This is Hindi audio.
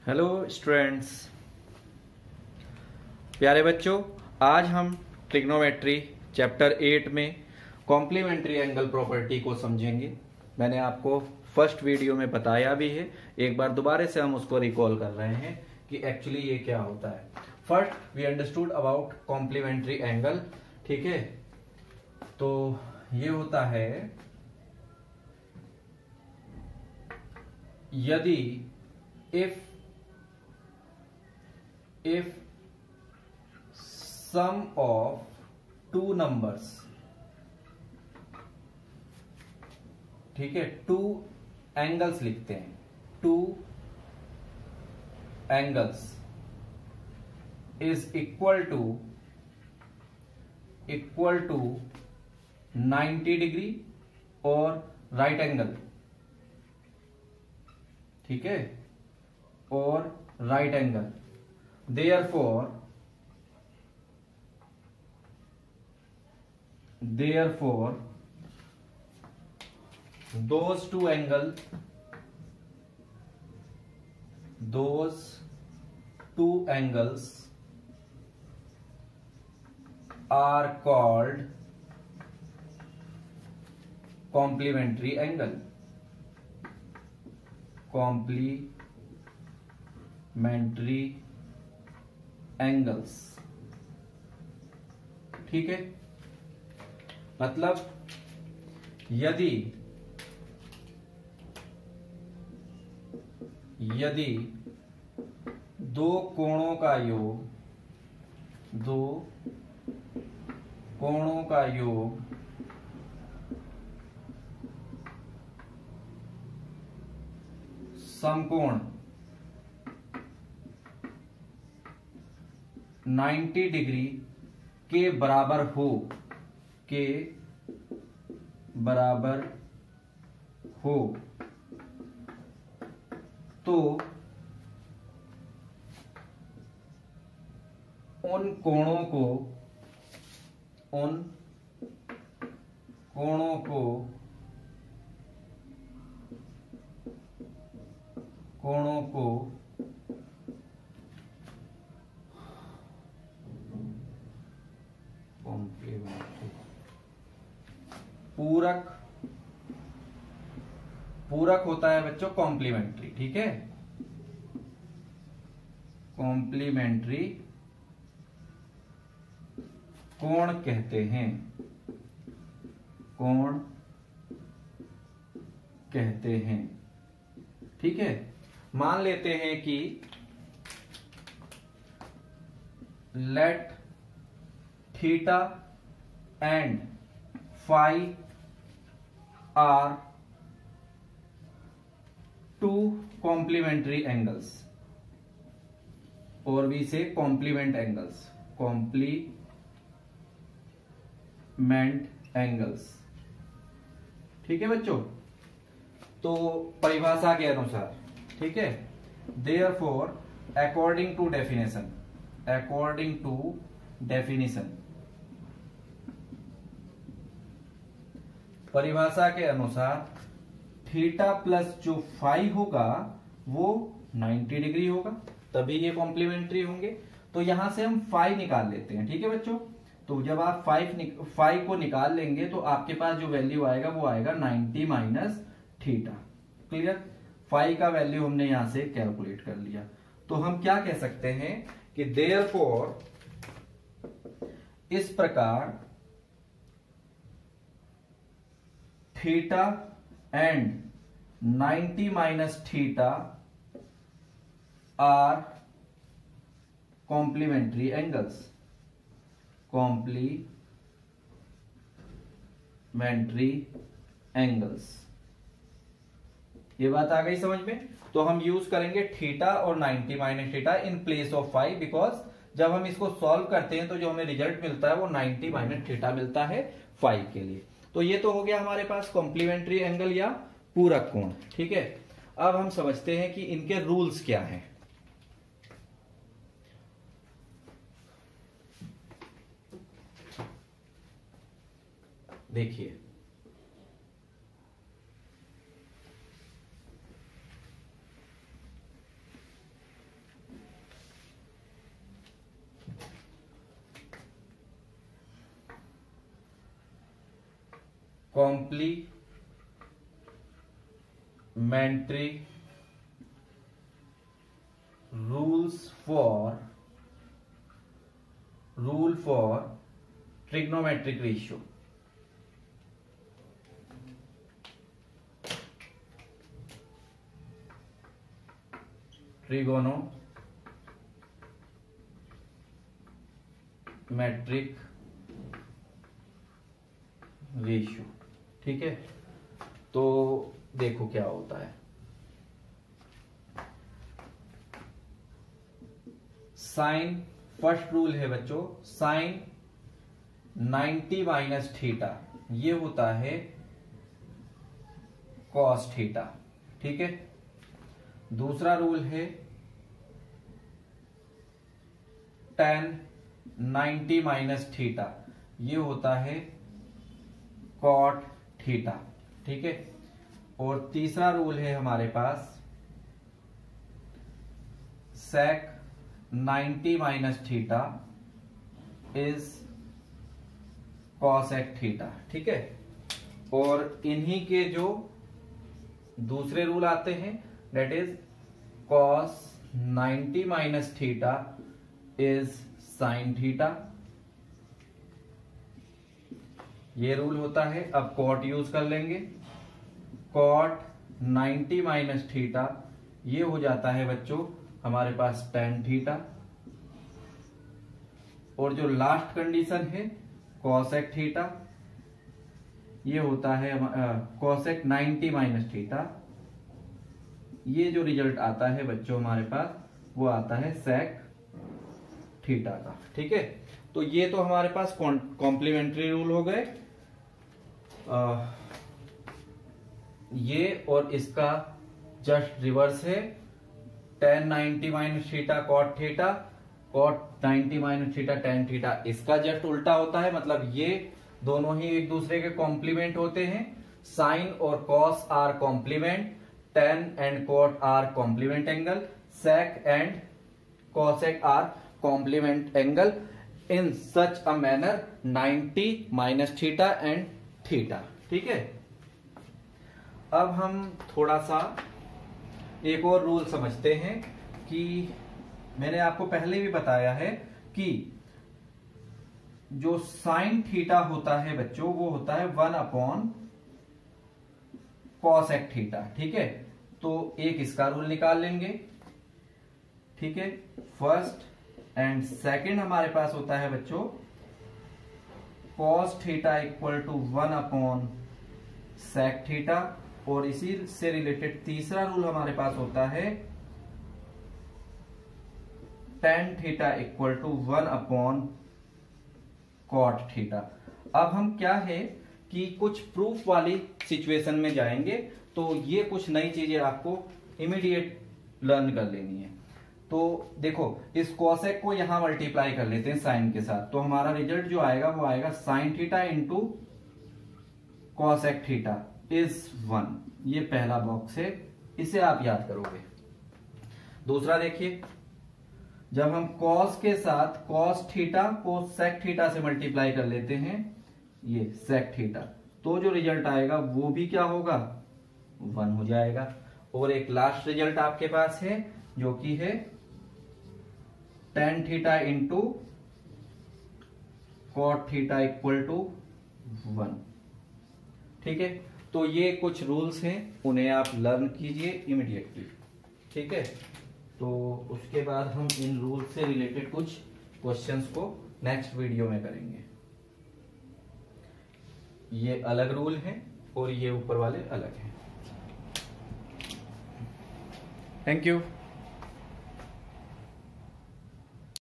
हेलो स्टूडेंट्स, प्यारे बच्चों। आज हम ट्रिग्नोमेट्री चैप्टर 8 में कॉम्प्लीमेंट्री एंगल प्रॉपर्टी को समझेंगे। मैंने आपको फर्स्ट वीडियो में बताया भी है, एक बार दोबारा से हम उसको रिकॉल कर रहे हैं कि एक्चुअली ये क्या होता है। First we understood about complementary angle, ठीक है। तो ये होता है यदि if sum of two numbers, ठीक है, टू एंगल्स लिखते हैं, two angles is equal to 90 degree और राइट एंगल, ठीक है, और right angle, therefore those two angles are called complementary angle, complementary angles, ठीक है। मतलब यदि दो कोणों का योग समकोण 90 डिग्री के बराबर हो तो उन कोणों को पूरक होता है बच्चों कॉम्प्लीमेंट्री, ठीक है। कॉम्प्लीमेंट्री कोण कहते हैं, ठीक है। मान लेते हैं कि let theta and phi are two complementary angles, और वी से कॉम्प्लीमेंट एंगल्स, ठीक है बच्चों। तो परिभाषा के अनुसार, ठीक है, देयरफॉर अकॉर्डिंग टू डेफिनेशन, परिभाषा के अनुसार थीटा प्लस जो फाई होगा वो 90 डिग्री होगा, तभी ये कॉम्प्लीमेंट्री होंगे। तो यहां से हम फाई निकाल लेते हैं, ठीक है बच्चों। तो जब आप फाई को निकाल लेंगे तो आपके पास जो वैल्यू आएगा वो आएगा 90 माइनस थीटा। क्लियर? फाई का वैल्यू हमने यहां से कैलकुलेट कर लिया। तो हम क्या कह सकते हैं कि देयरफॉर इस प्रकार theta and 90 minus theta are complementary angles. ये बात आ गई समझ में। तो हम यूज करेंगे थीटा और 90 minus theta in place of phi, because जब हम इसको सॉल्व करते हैं तो जो हमें रिजल्ट मिलता है वो 90 माइनस थीटा मिलता है फाई के लिए। तो ये तो हो गया हमारे पास कॉम्प्लीमेंट्री एंगल या पूरक कोण, ठीक है। अब हम समझते हैं कि इनके रूल्स क्या हैं। देखिए, complementary rule for trigonometric ratio. Trigonometric ratio, ठीक है। तो देखो क्या होता है, साइन, फर्स्ट रूल है बच्चों, साइन 90 माइनस थीटा ये होता है कॉस थीटा, ठीक है। दूसरा रूल है tan 90 माइनस थीटा ये होता है कॉट थीटा, ठीक है। और तीसरा रूल है हमारे पास sec 90 minus theta is cosec theta, ठीक है। और इन्हीं के जो दूसरे रूल आते हैं that is cos 90 minus theta is sine theta, ये रूल होता है। अब कॉट यूज कर लेंगे, कॉट 90 माइनस थीटा ये हो जाता है बच्चों हमारे पास tan थीटा, और जो लास्ट कंडीशन है cosec थीटा ये होता है cosec 90 माइनस थीटा, ये जो रिजल्ट आता है बच्चों हमारे पास वो आता है sec थीटा का, ठीक है। तो ये तो हमारे पास कॉम्प्लीमेंट्री रूल हो गए, ये और इसका जस्ट रिवर्स है tan 90 minus theta cot theta, cot 90 minus theta tan theta, इसका जस्ट उल्टा होता है, मतलब ये दोनों ही एक दूसरे के कॉम्प्लीमेंट होते हैं। साइन और cos are complement, tan and cot are complement angle, sec and cosec are complement angle in such a manner 90 minus theta and theta, ठीक है। अब हम थोड़ा सा एक और रूल समझते हैं कि मैंने आपको पहले भी बताया है कि जो साइन थीटा होता है बच्चों वो होता है 1 अपॉन कॉसेक थीटा, ठीक है। तो एक इसका रूल निकाल लेंगे, ठीक है। फर्स्ट एंड सेकंड हमारे पास होता है बच्चों cos theta equal to 1 upon sec theta, और इसी से रिलेटेड तीसरा रूल हमारे पास होता है tan theta equal to 1 upon cot theta. अब हम क्या है कि कुछ प्रूफ वाली सिचुएशन में जाएंगे, तो ये कुछ नई चीजें आपको इमीडिएट लर्न कर लेनी है। तो देखो इस कॉसेक को यहां मल्टीप्लाई कर लेते हैं साइन के साथ, तो हमारा रिजल्ट जो आएगा वो आएगा sine theta into cosec theta is 1, ये पहला बॉक्स है, इसे आप याद करोगे। दूसरा देखिए, जब हम कॉस के साथ कॉस थीटा को सेक थीटा से मल्टीप्लाई कर लेते हैं, ये सेक थीटा, तो जो रिजल्ट आएगा वो भी क्या होगा 1 हो जाएगा। और एक लास्ट रिजल्ट आपके पास है जो कि है tan theta into cot theta equal to 1, ठीक है। तो ये कुछ रूल्स हैं, उन्हें आप लर्न कीजिए इमीडिएटली, ठीक है। तो उसके बाद हम इन रूल से रिलेटेड कुछ क्वेश्चंस को नेक्स्ट वीडियो में करेंगे। ये अलग रूल हैं और ये ऊपर वाले अलग हैं। Thank you.